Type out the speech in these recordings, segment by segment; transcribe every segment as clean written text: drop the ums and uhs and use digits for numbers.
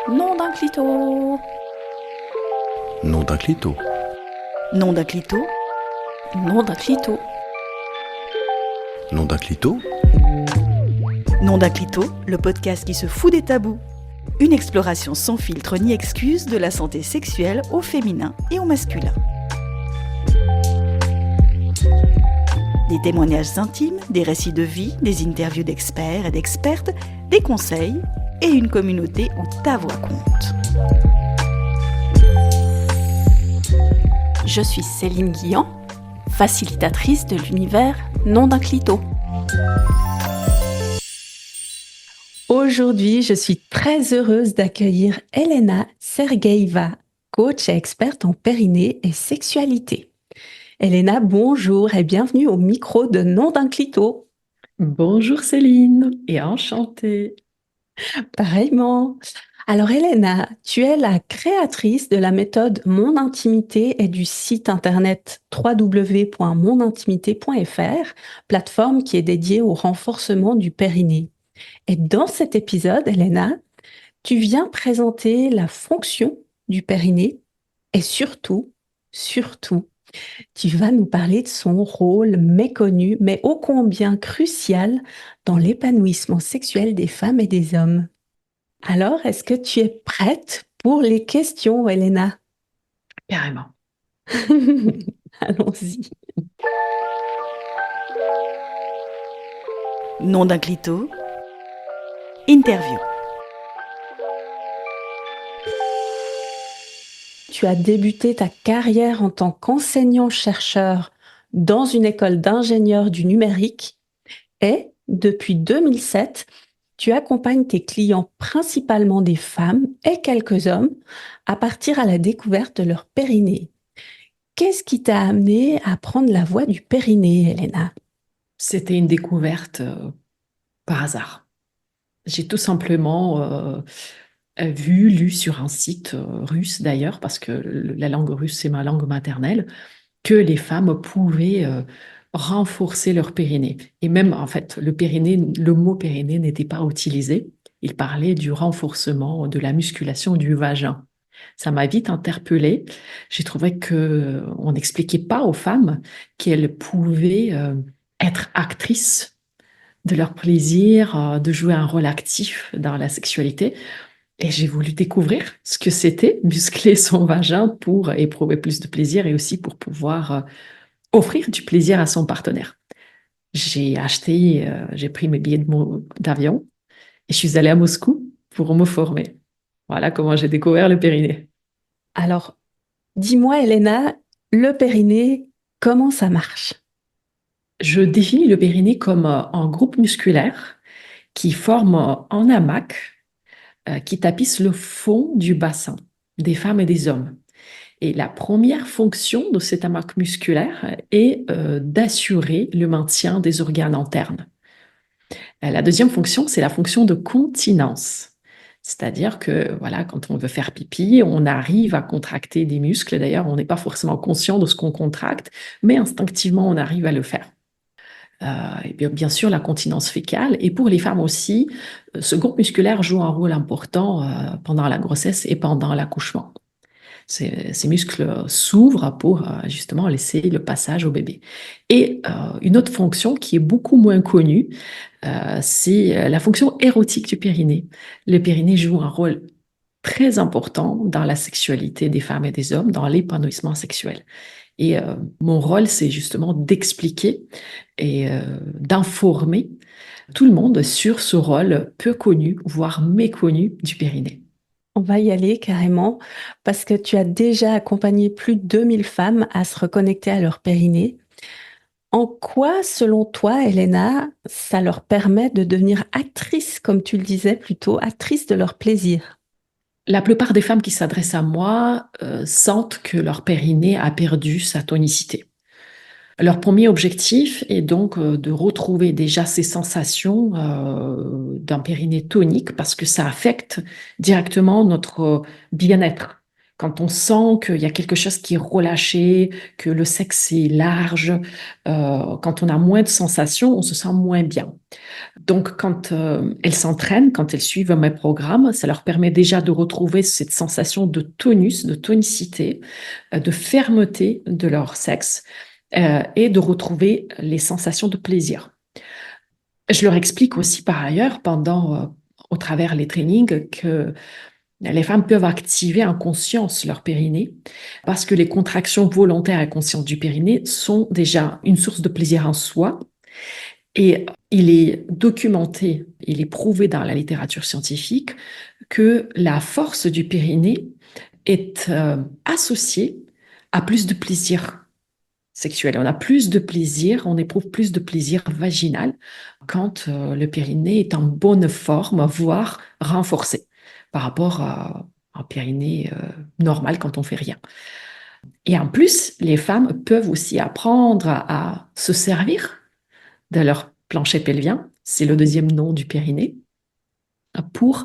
Nom d'un clito. Nom d'un clito. Nom d'un clito. Nom d'un clito. Nom d'un clito. Nom d'un clito, le podcast qui se fout des tabous. Une exploration sans filtre ni excuse de la santé sexuelle au féminin et au masculin. Des témoignages intimes, des récits de vie, des interviews d'experts et d'expertes, des conseils et une communauté où ta voix compte. Je suis Céline Guillan, facilitatrice de l'univers Nom d'un clito. Aujourd'hui, je suis très heureuse d'accueillir Elena Sergeeva, coach et experte en périnée et sexualité. Elena, bonjour et bienvenue au micro de Nom d'un clito. Bonjour Céline et enchantée. Pareillement. Alors Elena, tu es la créatrice de la méthode Mon Intimité et du site internet www.monintimité.fr, plateforme qui est dédiée au renforcement du périnée. Et dans cet épisode, Elena, tu viens présenter la fonction du périnée et surtout, tu vas nous parler de son rôle méconnu, mais ô combien crucial dans l'épanouissement sexuel des femmes et des hommes. Alors, est-ce que tu es prête pour les questions, Elena? Carrément. Allons-y. Nom d'un clito. Interview. Tu as débuté ta carrière en tant qu'enseignant-chercheur dans une école d'ingénieurs du numérique et, depuis 2007, tu accompagnes tes clients, principalement des femmes et quelques hommes, à partir à la découverte de leur périnée. Qu'est-ce qui t'a amené à prendre la voie du périnée, Elena? C'était une découverte par hasard. J'ai tout simplement lu sur un site russe d'ailleurs, parce que la langue russe c'est ma langue maternelle, que les femmes pouvaient renforcer leur périnée. Et même en fait, le mot périnée n'était pas utilisé. Il parlait du renforcement de la musculation du vagin. Ça m'a vite interpellée. J'ai trouvé que on n'expliquait pas aux femmes qu'elles pouvaient être actrices de leur plaisir, de jouer un rôle actif dans la sexualité. Et j'ai voulu découvrir ce que c'était, muscler son vagin pour éprouver plus de plaisir et aussi pour pouvoir offrir du plaisir à son partenaire. J'ai pris mes billets d'avion et je suis allée à Moscou pour me former. Voilà comment j'ai découvert le périnée. Alors, dis-moi, Elena, le périnée, comment ça marche? Je définis le périnée comme un groupe musculaire qui forme en hamac, qui tapisse le fond du bassin des femmes et des hommes. Et la première fonction de cet hamac musculaire est d'assurer le maintien des organes internes. La deuxième fonction, c'est la fonction de continence. C'est-à-dire que voilà, quand on veut faire pipi, on arrive à contracter des muscles. D'ailleurs, on n'est pas forcément conscient de ce qu'on contracte, mais instinctivement, on arrive à le faire. Et bien sûr, la continence fécale. Et pour les femmes aussi, ce groupe musculaire joue un rôle important pendant la grossesse et pendant l'accouchement. Ces muscles s'ouvrent pour justement laisser le passage au bébé. Et une autre fonction qui est beaucoup moins connue, c'est la fonction érotique du périnée. Le périnée joue un rôle très important dans la sexualité des femmes et des hommes, dans l'épanouissement sexuel. Et mon rôle, c'est justement d'expliquer et d'informer tout le monde sur ce rôle peu connu, voire méconnu du périnée. On va y aller carrément parce que tu as déjà accompagné plus de 2000 femmes à se reconnecter à leur périnée. En quoi, selon toi, Elena, ça leur permet de devenir actrices, comme tu le disais plutôt, actrices de leur plaisir? La plupart des femmes qui s'adressent à moi sentent que leur périnée a perdu sa tonicité. Leur premier objectif est donc de retrouver déjà ces sensations d'un périnée tonique parce que ça affecte directement notre bien-être. quand on sent qu'il y a quelque chose qui est relâché, que le sexe est large, quand on a moins de sensations, on se sent moins bien. Donc, quand elles s'entraînent, quand elles suivent mes programmes, ça leur permet déjà de retrouver cette sensation de tonus, de tonicité, de fermeté de leur sexe et de retrouver les sensations de plaisir. Je leur explique aussi par ailleurs, au travers les trainings, que les femmes peuvent activer en conscience leur périnée parce que les contractions volontaires et conscientes du périnée sont déjà une source de plaisir en soi. Et il est documenté, il est prouvé dans la littérature scientifique que la force du périnée est associée à plus de plaisir sexuel. On a plus de plaisir, on éprouve plus de plaisir vaginal quand le périnée est en bonne forme, voire renforcé par rapport à un périnée normal quand on fait rien. Et en plus, les femmes peuvent aussi apprendre à se servir de leur plancher pelvien, c'est le deuxième nom du périnée, pour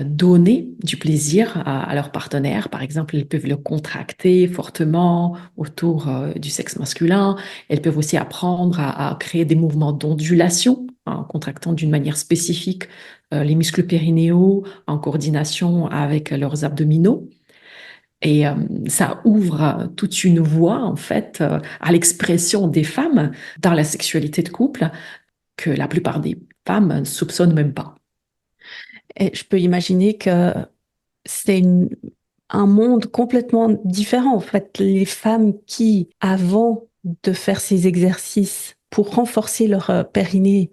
donner du plaisir à leur partenaire. Par exemple, elles peuvent le contracter fortement autour du sexe masculin. Elles peuvent aussi apprendre à créer des mouvements d'ondulation en contractant d'une manière spécifique les muscles périnéaux en coordination avec leurs abdominaux. Et ça ouvre toute une voie, en fait, à l'expression des femmes dans la sexualité de couple que la plupart des femmes ne soupçonnent même pas. Et je peux imaginer que c'est un monde complètement différent. En fait, les femmes qui, avant de faire ces exercices pour renforcer leur périnée,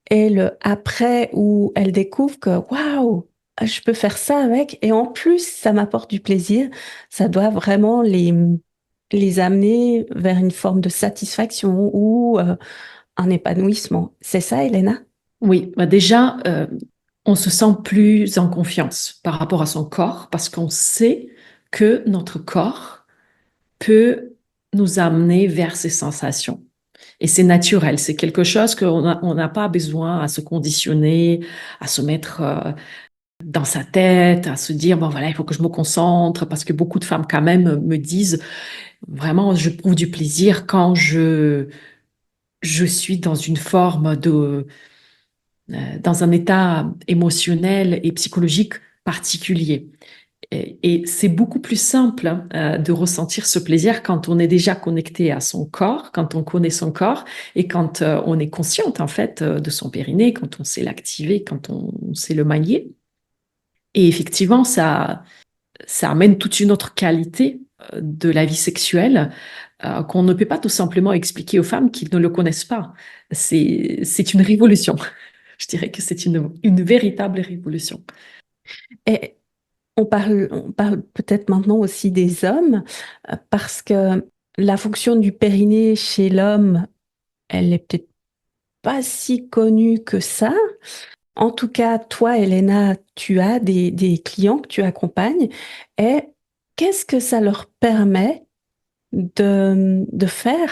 et le après où elles découvrent que waouh, je peux faire ça avec, et en plus, ça m'apporte du plaisir, ça doit vraiment les amener vers une forme de satisfaction ou un épanouissement. C'est ça, Elena? Oui, bah déjà, on se sent plus en confiance par rapport à son corps parce qu'on sait que notre corps peut nous amener vers ces sensations. Et c'est naturel, c'est quelque chose on n'a pas besoin à se conditionner, à se mettre dans sa tête, à se dire, bon voilà, il faut que je me concentre, parce que beaucoup de femmes quand même me disent, vraiment, je trouve du plaisir quand je suis dans une forme dans un état émotionnel et psychologique particulier. Et c'est beaucoup plus simple de ressentir ce plaisir quand on est déjà connecté à son corps, quand on connaît son corps et quand on est consciente en fait de son périnée, quand on sait l'activer, quand on sait le manier. Et effectivement, ça amène toute une autre qualité de la vie sexuelle qu'on ne peut pas tout simplement expliquer aux femmes qui ne le connaissent pas. C'est une révolution. Je dirais que c'est une véritable révolution. Et on parle peut-être maintenant aussi des hommes, parce que la fonction du périnée chez l'homme, elle est peut-être pas si connue que ça. En tout cas, toi, Elena, tu as des clients que tu accompagnes. Et qu'est-ce que ça leur permet de faire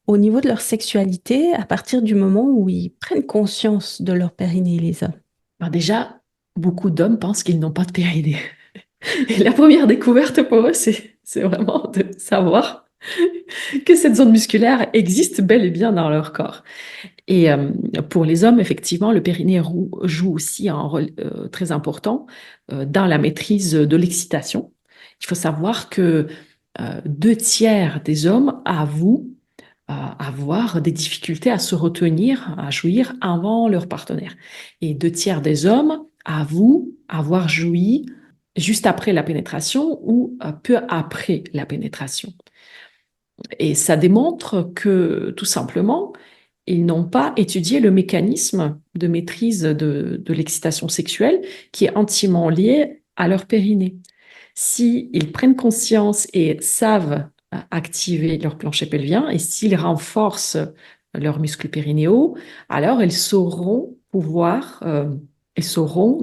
au niveau de leur sexualité à partir du moment où ils prennent conscience de leur périnée, les hommes? Ben déjà, beaucoup d'hommes pensent qu'ils n'ont pas de périnée. Et la première découverte pour eux, c'est vraiment de savoir que cette zone musculaire existe bel et bien dans leur corps. Et pour les hommes, effectivement, le périnée joue aussi un rôle très important dans la maîtrise de l'excitation. Il faut savoir que 2 tiers des hommes avouent avoir des difficultés à se retenir, à jouir avant leur partenaire. Et 2 tiers des hommes avouent avoir joui juste après la pénétration ou peu après la pénétration. Et ça démontre que, tout simplement, ils n'ont pas étudié le mécanisme de maîtrise de l'excitation sexuelle qui est intimement lié à leur périnée. S'ils prennent conscience et savent activer leur plancher pelvien et s'ils renforcent leurs muscles périnéaux, alors ils sauront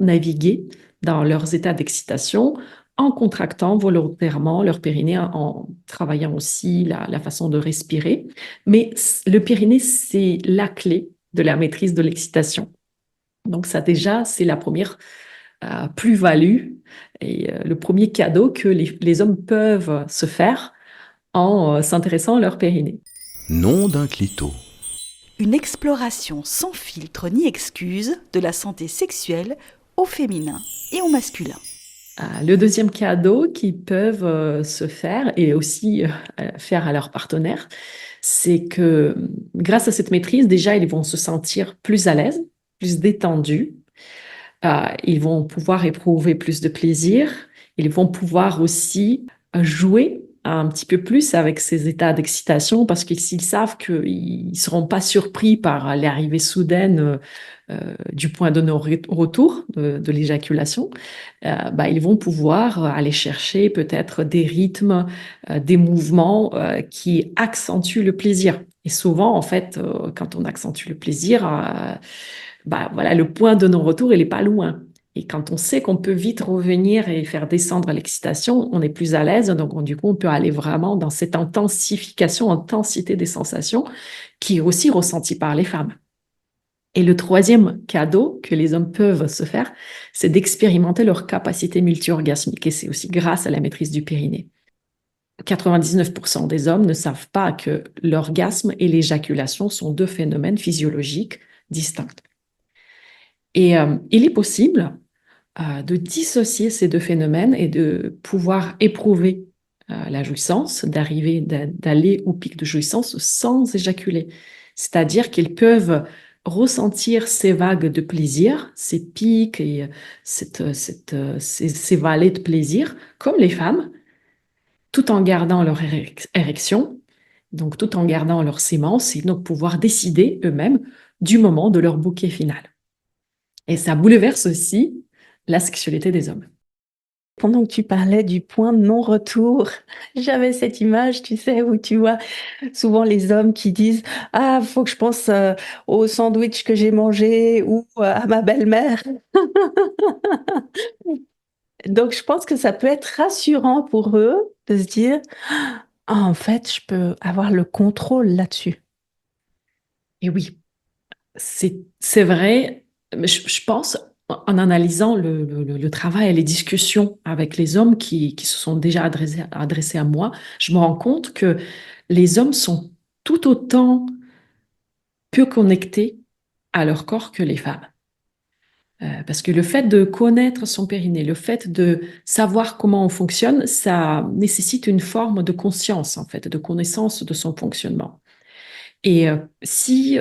naviguer dans leurs états d'excitation en contractant volontairement leur périnée, en travaillant aussi la façon de respirer. Mais le périnée, c'est la clé de la maîtrise de l'excitation. Donc ça déjà, c'est la première plus-value et le premier cadeau que les hommes peuvent se faire en s'intéressant à leur périnée. Nom d'un clito. Une exploration sans filtre ni excuse de la santé sexuelle au féminin et au masculin. Le deuxième cadeau qu'ils peuvent se faire et aussi faire à leur partenaire, c'est que grâce à cette maîtrise, déjà, ils vont se sentir plus à l'aise, plus détendus. Ils vont pouvoir éprouver plus de plaisir. Ils vont pouvoir aussi jouer un petit peu plus avec ces états d'excitation parce qu'ils savent qu'ils ne seront pas surpris par l'arrivée soudaine du point de non-retour de l'éjaculation, ils vont pouvoir aller chercher peut-être des rythmes, des mouvements qui accentuent le plaisir. Et souvent, en fait, quand on accentue le plaisir, voilà, le point de non-retour, il n'est pas loin. Et quand on sait qu'on peut vite revenir et faire descendre l'excitation, on est plus à l'aise. Donc, du coup, on peut aller vraiment dans cette intensification, intensité des sensations qui est aussi ressentie par les femmes. Et le troisième cadeau que les hommes peuvent se faire, c'est d'expérimenter leur capacité multi-orgasmique. Et c'est aussi grâce à la maîtrise du périnée. 99% des hommes ne savent pas que l'orgasme et l'éjaculation sont deux phénomènes physiologiques distincts. Et il est possible de dissocier ces deux phénomènes et de pouvoir éprouver la jouissance, d'aller au pic de jouissance sans éjaculer. C'est-à-dire qu'ils peuvent ressentir ces vagues de plaisir, ces pics et ces vallées de plaisir, comme les femmes, tout en gardant leur érection, donc tout en gardant leur sémence, et donc pouvoir décider eux-mêmes du moment de leur bouquet final. Et ça bouleverse aussi la sexualité des hommes. Pendant que tu parlais du point de non-retour, j'avais cette image, tu sais, où tu vois souvent les hommes qui disent « Ah, faut que je pense au sandwich que j'ai mangé ou à ma belle-mère. » Donc, je pense que ça peut être rassurant pour eux de se dire « Ah, en fait, je peux avoir le contrôle là-dessus. » Et oui, c'est vrai, mais je pense, en analysant le travail et les discussions avec les hommes qui se sont déjà adressés à moi, je me rends compte que les hommes sont tout autant peu connectés à leur corps que les femmes. Parce que le fait de connaître son périnée, le fait de savoir comment on fonctionne, ça nécessite une forme de conscience, en fait, de connaissance de son fonctionnement. Et si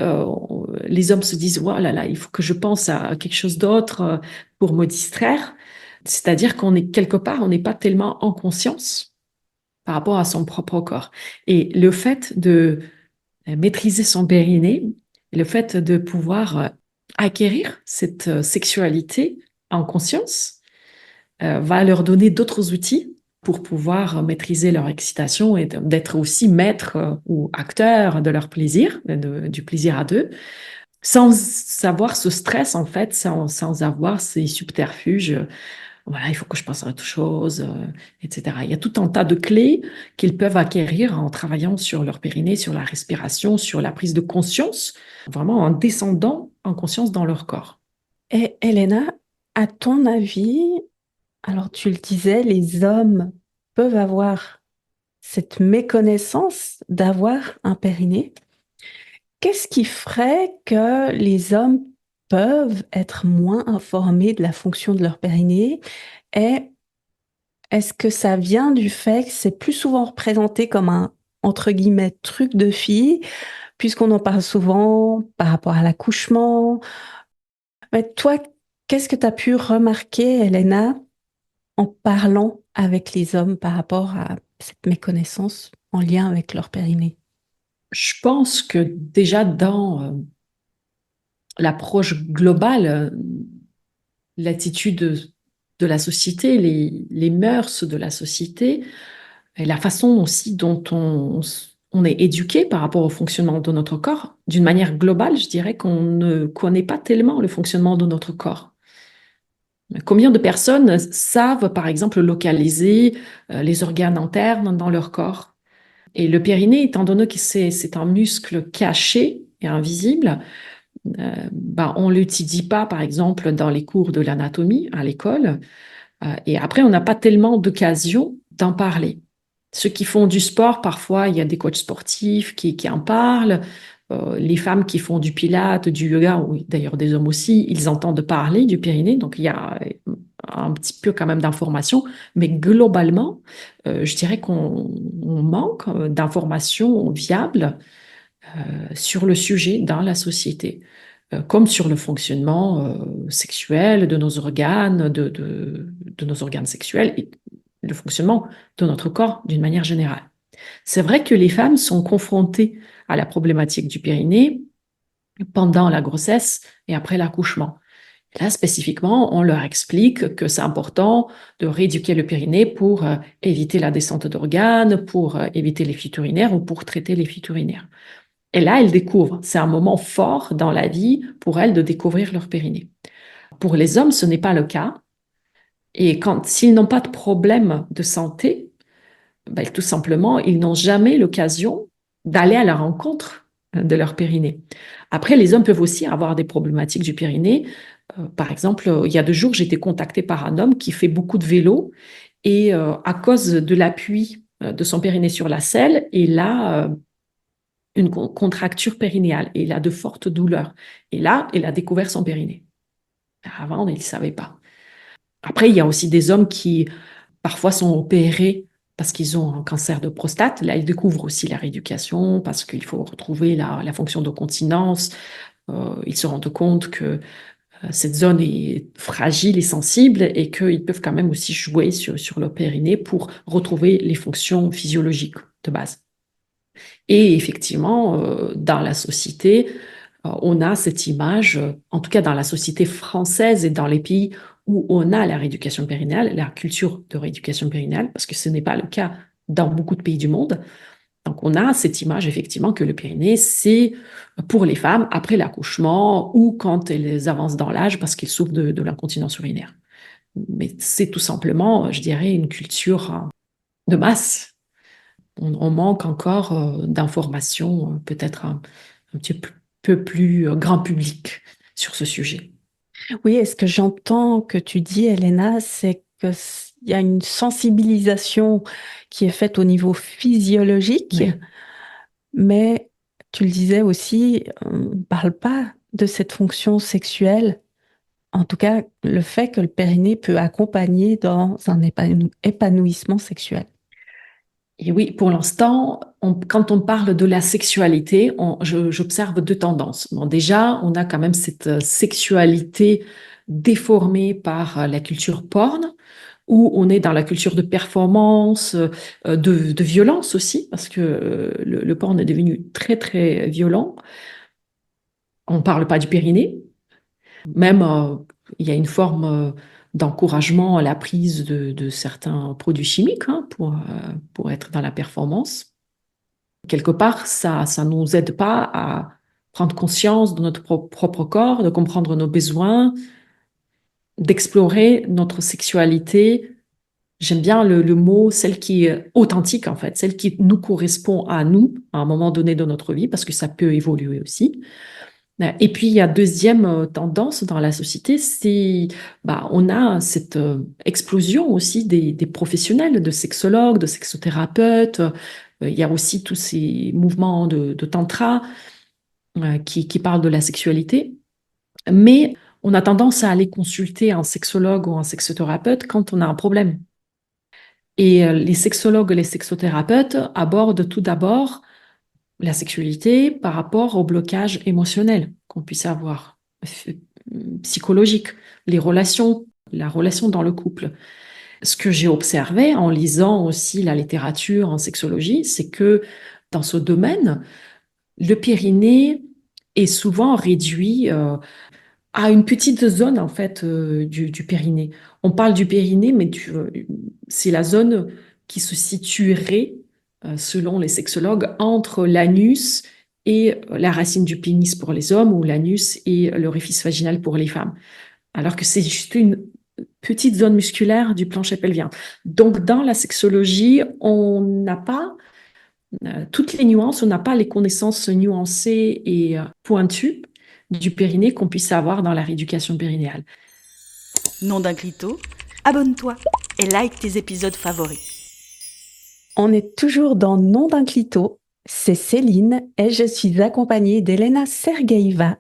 les hommes se disent, oh là là, il faut que je pense à quelque chose d'autre pour me distraire, c'est-à-dire qu'on est quelque part, on n'est pas tellement en conscience par rapport à son propre corps. Et le fait de maîtriser son périnée, le fait de pouvoir acquérir cette sexualité en conscience, va leur donner d'autres outils pour pouvoir maîtriser leur excitation et d'être aussi maître ou acteur de leur plaisir, du plaisir à deux, sans avoir ce stress en fait, sans avoir ces subterfuges. Voilà, il faut que je pense à autre chose, etc. Il y a tout un tas de clés qu'ils peuvent acquérir en travaillant sur leur périnée, sur la respiration, sur la prise de conscience, vraiment en descendant en conscience dans leur corps. Et Elena, à ton avis, alors tu le disais, les hommes peuvent avoir cette méconnaissance d'avoir un périnée. Qu'est-ce qui ferait que les hommes peuvent être moins informés de la fonction de leur périnée? Et est-ce que ça vient du fait que c'est plus souvent représenté comme un, entre guillemets, truc de fille, puisqu'on en parle souvent par rapport à l'accouchement? Mais toi, qu'est-ce que tu as pu remarquer, Elena, en parlant avec les hommes par rapport à cette méconnaissance en lien avec leur périnée? Je pense que déjà dans l'approche globale, l'attitude de la société, les mœurs de la société, et la façon aussi dont on est éduqué par rapport au fonctionnement de notre corps, d'une manière globale, je dirais qu'on ne connaît pas tellement le fonctionnement de notre corps. Combien de personnes savent, par exemple, localiser les organes internes dans leur corps? Et le périnée, étant donné que c'est un muscle caché et invisible, On ne l'étudie pas, par exemple, dans les cours de l'anatomie à l'école. Et après, on n'a pas tellement d'occasion d'en parler. Ceux qui font du sport, parfois, il y a des coachs sportifs qui en parlent. Les femmes qui font du pilate, du yoga, ou d'ailleurs des hommes aussi, ils entendent parler du périnée. Donc, il y a un petit peu quand même d'informations. Mais globalement, je dirais qu'on manque d'informations viables sur le sujet dans la société, comme sur le fonctionnement sexuel de nos organes, de nos organes sexuels et le fonctionnement de notre corps d'une manière générale. C'est vrai que les femmes sont confrontées à la problématique du périnée pendant la grossesse et après l'accouchement. Là, spécifiquement, on leur explique que c'est important de rééduquer le périnée pour éviter la descente d'organes, pour éviter les fuites urinaires ou pour traiter les fuites urinaires. Et là, elles découvrent. C'est un moment fort dans la vie pour elles de découvrir leur périnée. Pour les hommes, ce n'est pas le cas. Et s'ils n'ont pas de problème de santé, tout simplement, ils n'ont jamais l'occasion d'aller à la rencontre de leur périnée. Après, les hommes peuvent aussi avoir des problématiques du périnée. Par exemple, il y a 2 jours, j'ai été contactée par un homme qui fait beaucoup de vélo et à cause de l'appui de son périnée sur la selle, il a une contracture périnéale et il a de fortes douleurs. Et là, il a découvert son périnée. Avant, il ne savait pas. Après, il y a aussi des hommes qui parfois sont opérés parce qu'ils ont un cancer de prostate. Là, ils découvrent aussi la rééducation parce qu'il faut retrouver la fonction de continence. Ils se rendent compte que cette zone est fragile et sensible et qu'ils peuvent quand même aussi jouer sur le périnée pour retrouver les fonctions physiologiques de base. Et effectivement, dans la société, on a cette image, en tout cas dans la société française et dans les pays où on a la rééducation périnéale, la culture de rééducation périnéale, parce que ce n'est pas le cas dans beaucoup de pays du monde. Donc, on a cette image, effectivement, que le périnée, c'est pour les femmes après l'accouchement ou quand elles avancent dans l'âge parce qu'elles souffrent de l'incontinence urinaire. Mais c'est tout simplement, je dirais, une culture de masse. On manque encore d'informations, peut-être un petit peu plus grand public sur ce sujet. Oui, et ce que j'entends que tu dis, Elena, c'est qu'il y a une sensibilisation qui est faite au niveau physiologique, Oui. mais tu le disais aussi, on ne parle pas de cette fonction sexuelle. En tout cas, le fait que le périnée peut accompagner dans un épanouissement sexuel. Et oui, pour l'instant, quand on parle de la sexualité, j'observe 2 tendances. Bon, déjà, on a quand même cette sexualité déformée par la culture porn, où on est dans la culture de performance, de violence aussi, parce que le porn est devenu très, très violent. On ne parle pas du périnée. Même, il y a une forme d'encouragement à la prise de certains produits chimiques pour être dans la performance. Quelque part, ça ne nous aide pas à prendre conscience de notre propre corps, de comprendre nos besoins, d'explorer notre sexualité. J'aime bien le mot, celle qui est authentique en fait, celle qui nous correspond à nous à un moment donné de notre vie, parce que ça peut évoluer aussi. Et puis, il y a deuxième tendance dans la société, c'est on a cette explosion aussi des professionnels, de sexologues, de sexothérapeutes. Il y a aussi tous ces mouvements de tantra qui parlent de la sexualité. Mais on a tendance à aller consulter un sexologue ou un sexothérapeute quand on a un problème. Et les sexologues et les sexothérapeutes abordent tout d'abord la sexualité par rapport au blocage émotionnel qu'on puisse avoir, psychologique, les relations, la relation dans le couple. Ce que j'ai observé en lisant aussi la littérature en sexologie, c'est que dans ce domaine, le périnée est souvent réduit à une petite zone en fait du périnée. On parle du périnée, mais c'est la zone qui se situerait, selon les sexologues, entre l'anus et la racine du pénis pour les hommes ou l'anus et l'orifice vaginal pour les femmes. Alors que c'est juste une petite zone musculaire du plancher pelvien. Donc, dans la sexologie, on n'a pas toutes les nuances, on n'a pas les connaissances nuancées et pointues du périnée qu'on puisse avoir dans la rééducation périnéale. Nom d'un clito, abonne-toi et like tes épisodes favoris. On est toujours dans Nom d'un clito. C'est Céline et je suis accompagnée d'Elena Sergeïeva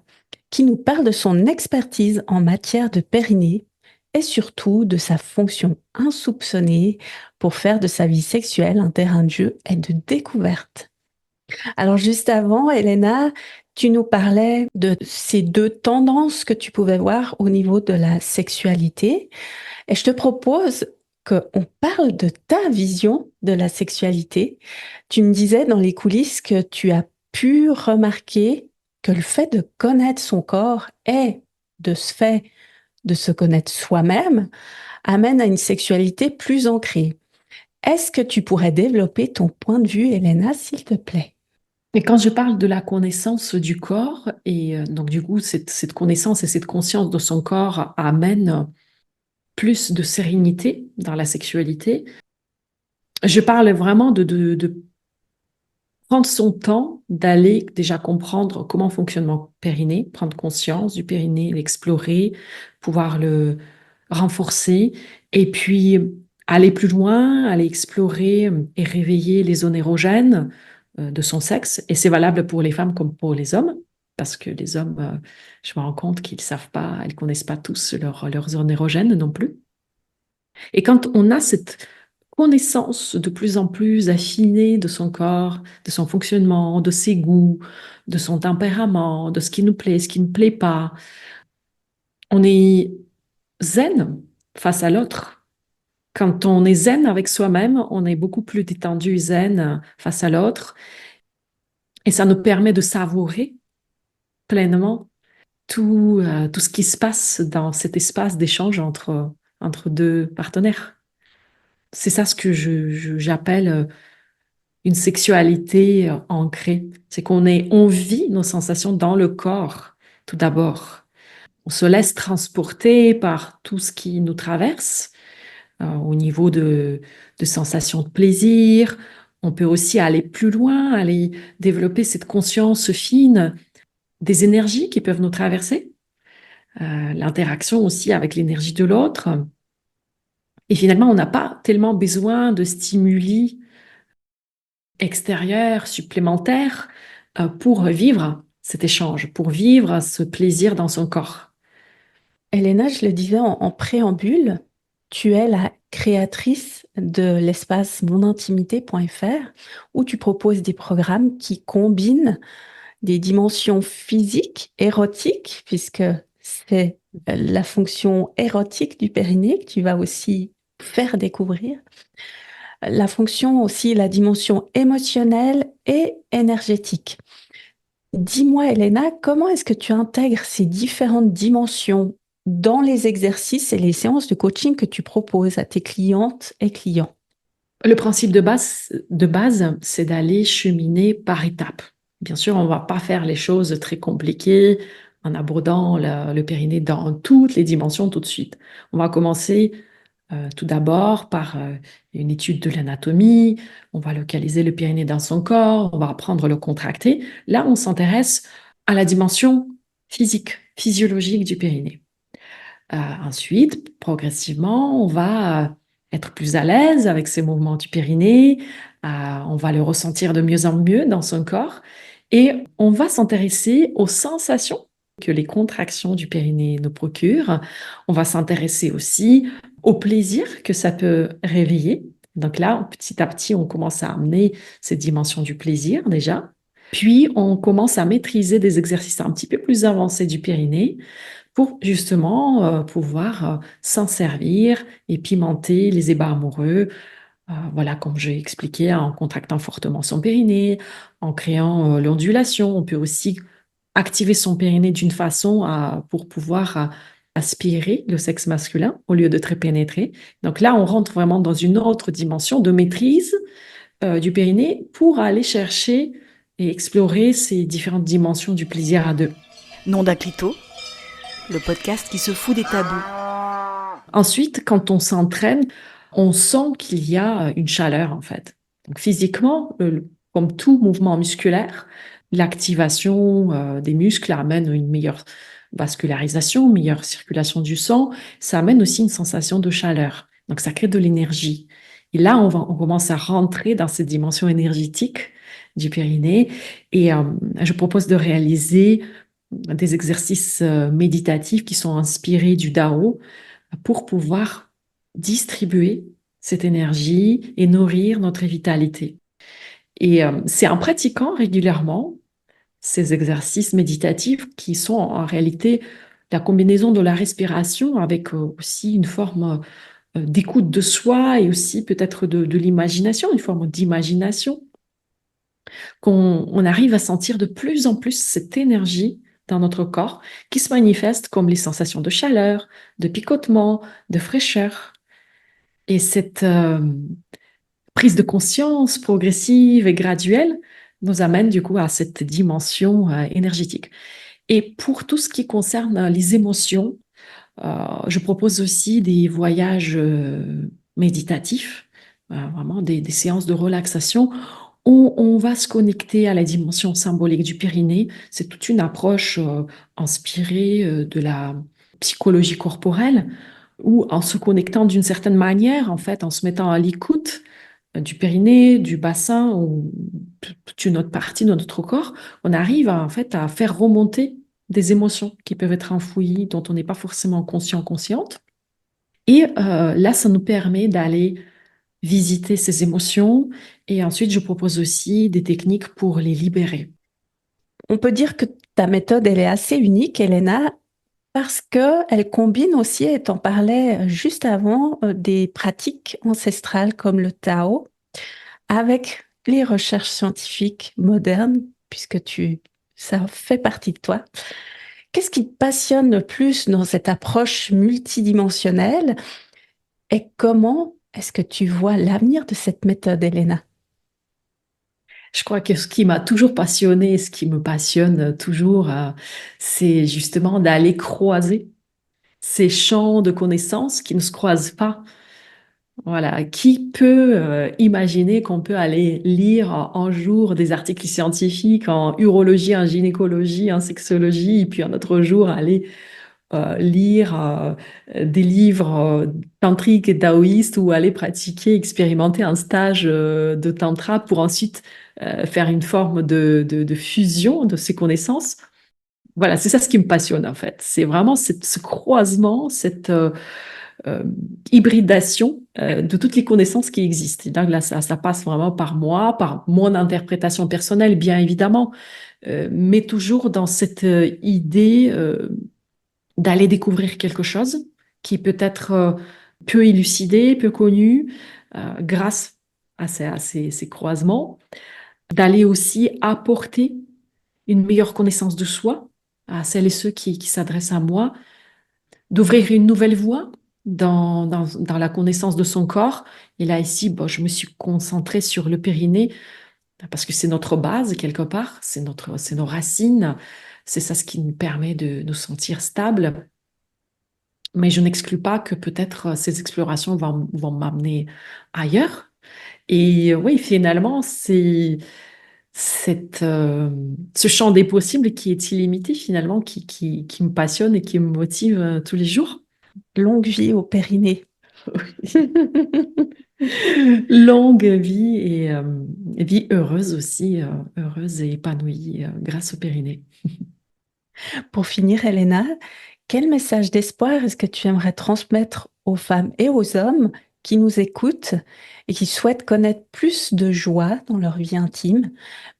qui nous parle de son expertise en matière de périnée et surtout de sa fonction insoupçonnée pour faire de sa vie sexuelle un terrain de jeu et de découverte. Alors juste avant, Elena, tu nous parlais de ces deux tendances que tu pouvais voir au niveau de la sexualité. Et je te propose qu'on parle de ta vision de la sexualité. Tu me disais dans les coulisses que tu as pu remarquer que le fait de connaître son corps et de ce fait de se connaître soi-même amène à une sexualité plus ancrée. Est-ce que tu pourrais développer ton point de vue, Elena, s'il te plaît? Et quand je parle de la connaissance du corps, et donc du coup, cette connaissance et cette conscience de son corps amène plus de sérénité dans la sexualité, je parle vraiment de prendre son temps d'aller déjà comprendre comment fonctionne mon périnée, prendre conscience du périnée, l'explorer, pouvoir le renforcer, et puis aller plus loin, aller explorer et réveiller les zones érogènes de son sexe. Et c'est valable pour les femmes comme pour les hommes, parce que les hommes, je me rends compte qu'ils savent pas, ils connaissent pas tous leurs zones érogènes non plus. Et quand on a cette connaissance de plus en plus affinée de son corps, de son fonctionnement, de ses goûts, de son tempérament, de ce qui nous plaît, ce qui ne plaît pas, on est zen face à l'autre. Quand on est zen avec soi-même, on est beaucoup plus détendu, zen face à l'autre. Et ça nous permet de savourer pleinement tout ce qui se passe dans cet espace d'échange entre deux partenaires. C'est ça ce que j'appelle une sexualité ancrée. C'est on vit nos sensations dans le corps, tout d'abord. On se laisse transporter par tout ce qui nous traverse au niveau de sensations de plaisir. On peut aussi aller plus loin, aller développer cette conscience fine des énergies qui peuvent nous traverser, l'interaction aussi avec l'énergie de l'autre. Et finalement, on n'a pas tellement besoin de stimuli extérieurs, supplémentaires, pour vivre cet échange, pour vivre ce plaisir dans son corps. Elena, je le disais en préambule, tu es la créatrice de l'espace mondintimité.fr où tu proposes des programmes qui combinent des dimensions physiques, érotiques, puisque c'est la fonction érotique du périnée que tu vas aussi faire découvrir, la fonction aussi, la dimension émotionnelle et énergétique. Dis-moi, Elena, comment est-ce que tu intègres ces différentes dimensions dans les exercices et les séances de coaching que tu proposes à tes clientes et clients? Le principe de base, c'est d'aller cheminer par étapes. Bien sûr, on ne va pas faire les choses très compliquées en abordant le périnée dans toutes les dimensions tout de suite. On va commencer tout d'abord par une étude de l'anatomie, on va localiser le périnée dans son corps, on va apprendre à le contracter. Là, on s'intéresse à la dimension physique, physiologique du périnée. Ensuite, progressivement, on va être plus à l'aise avec ces mouvements du périnée, on va le ressentir de mieux en mieux dans son corps et on va s'intéresser aux sensations que les contractions du périnée nous procurent. On va s'intéresser aussi au plaisir que ça peut réveiller. Donc là, petit à petit, on commence à amener cette dimension du plaisir déjà. Puis, on commence à maîtriser des exercices un petit peu plus avancés du périnée pour justement pouvoir s'en servir et pimenter les ébats amoureux. Voilà, comme j'ai expliqué, en contractant fortement son périnée, en créant l'ondulation. On peut aussi activer son périnée d'une façon pour pouvoir aspirer le sexe masculin au lieu de très pénétrer. Donc là, on rentre vraiment dans une autre dimension de maîtrise du périnée pour aller chercher et explorer ces différentes dimensions du plaisir à deux. Nom d'un clito, le podcast qui se fout des tabous. Ensuite, quand on s'entraîne, on sent qu'il y a une chaleur en fait. Donc physiquement, comme tout mouvement musculaire, l'activation des muscles amène une meilleure vascularisation, meilleure circulation du sang. Ça amène aussi une sensation de chaleur. Donc, ça crée de l'énergie. Et là, on commence à rentrer dans cette dimension énergétique du périnée. Et je propose de réaliser des exercices méditatifs qui sont inspirés du Dao pour pouvoir distribuer cette énergie et nourrir notre vitalité. Et c'est en pratiquant régulièrement ces exercices méditatifs qui sont en réalité la combinaison de la respiration avec aussi une forme d'écoute de soi et aussi peut-être de l'imagination, une forme d'imagination, qu'on arrive à sentir de plus en plus cette énergie dans notre corps qui se manifeste comme les sensations de chaleur, de picotement, de fraîcheur. Et cette prise de conscience progressive et graduelle nous amène du coup à cette dimension énergétique. Et pour tout ce qui concerne les émotions, je propose aussi des voyages méditatifs, vraiment des séances de relaxation où on va se connecter à la dimension symbolique du périnée. C'est toute une approche inspirée de la psychologie corporelle, où en se connectant d'une certaine manière, en fait, en se mettant à l'écoute du périnée, du bassin ou toute une autre partie de notre corps, on arrive en fait à faire remonter des émotions qui peuvent être enfouies, dont on n'est pas forcément conscient, consciente. Et là, ça nous permet d'aller visiter ces émotions. Et ensuite, je propose aussi des techniques pour les libérer. On peut dire que ta méthode, elle est assez unique, Elena, parce qu'elle combine aussi, et t'en parlais juste avant, des pratiques ancestrales comme le Tao avec les recherches scientifiques modernes, puisque ça fait partie de toi. Qu'est-ce qui te passionne le plus dans cette approche multidimensionnelle et comment est-ce que tu vois l'avenir de cette méthode, Elena? Je crois que ce qui m'a toujours passionné, ce qui me passionne toujours, c'est justement d'aller croiser ces champs de connaissances qui ne se croisent pas. Voilà, qui peut imaginer qu'on peut aller lire un jour des articles scientifiques en urologie, en gynécologie, en sexologie, et puis un autre jour aller lire des livres tantriques et taoïstes ou aller pratiquer, expérimenter un stage de tantra pour ensuite faire une forme de fusion de ces connaissances. Voilà, c'est ça ce qui me passionne en fait. C'est vraiment ce croisement, cette euh, hybridation de toutes les connaissances qui existent. Et donc là, ça passe vraiment par moi, par mon interprétation personnelle, bien évidemment, mais toujours dans cette idée d'aller découvrir quelque chose qui peut être peu élucidé, peu connu, grâce ces croisements, d'aller aussi apporter une meilleure connaissance de soi à celles et ceux qui s'adressent à moi, d'ouvrir une nouvelle voie dans la connaissance de son corps. Et là, ici, bon, je me suis concentrée sur le périnée parce que c'est notre base quelque part, c'est nos racines, c'est ça ce qui nous permet de nous sentir stables. Mais je n'exclus pas que peut-être ces explorations vont m'amener ailleurs. Et oui, finalement, c'est ce champ des possibles qui est illimité finalement, qui me passionne et qui me motive tous les jours. Longue vie au périnée. Longue vie et vie heureuse aussi, heureuse et épanouie grâce au périnée. Pour finir, Elena, quel message d'espoir est-ce que tu aimerais transmettre aux femmes et aux hommes qui nous écoutent et qui souhaitent connaître plus de joie dans leur vie intime,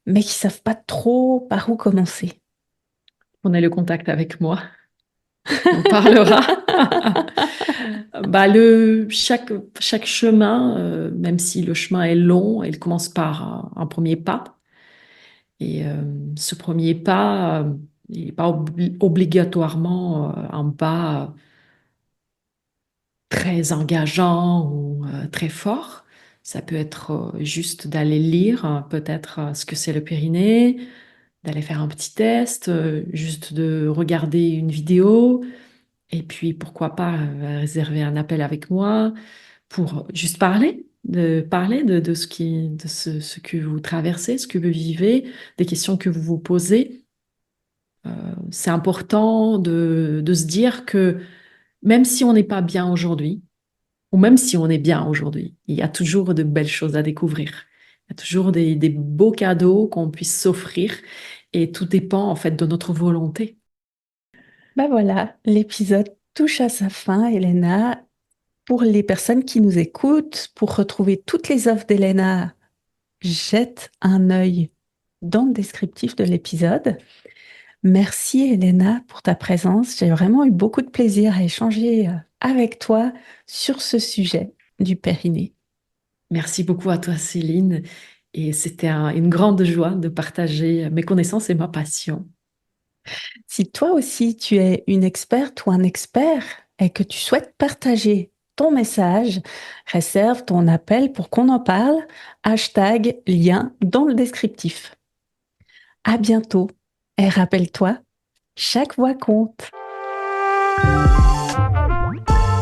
mais qui savent pas trop par où commencer? On a le contact avec moi. On parlera. Bah, chaque chemin, même si le chemin est long, il commence par un premier pas. Et ce premier pas, il n'est pas obligatoirement un pas très engageant ou très fort. Ça peut être juste d'aller lire peut-être ce que c'est le périnée, d'aller faire un petit test, juste de regarder une vidéo, et puis pourquoi pas réserver un appel avec moi pour juste parler de parler de ce que vous traversez, ce que vous vivez, des questions que vous vous posez. C'est important de se dire que même si on n'est pas bien aujourd'hui, ou même si on est bien aujourd'hui, il y a toujours de belles choses à découvrir. Il y a toujours des beaux cadeaux qu'on puisse s'offrir et tout dépend en fait de notre volonté. Ben voilà, l'épisode touche à sa fin, Elena. Pour les personnes qui nous écoutent, pour retrouver toutes les offres d'Elena, jette un œil dans le descriptif de l'épisode. Merci Elena pour ta présence. J'ai vraiment eu beaucoup de plaisir à échanger avec toi sur ce sujet du périnée. Merci beaucoup à toi, Céline. Et c'était une grande joie de partager mes connaissances et ma passion. Si toi aussi tu es une experte ou un expert et que tu souhaites partager ton message, réserve ton appel pour qu'on en parle. Hashtag lien dans le descriptif. À bientôt et rappelle-toi, chaque voix compte.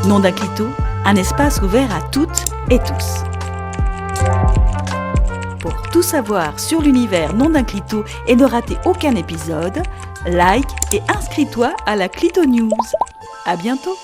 Nom d'un clito, un espace ouvert à toutes et tous. Pour tout savoir sur l'univers Nom d'un clito et ne rater aucun épisode, like et inscris-toi à la Clito News. À bientôt!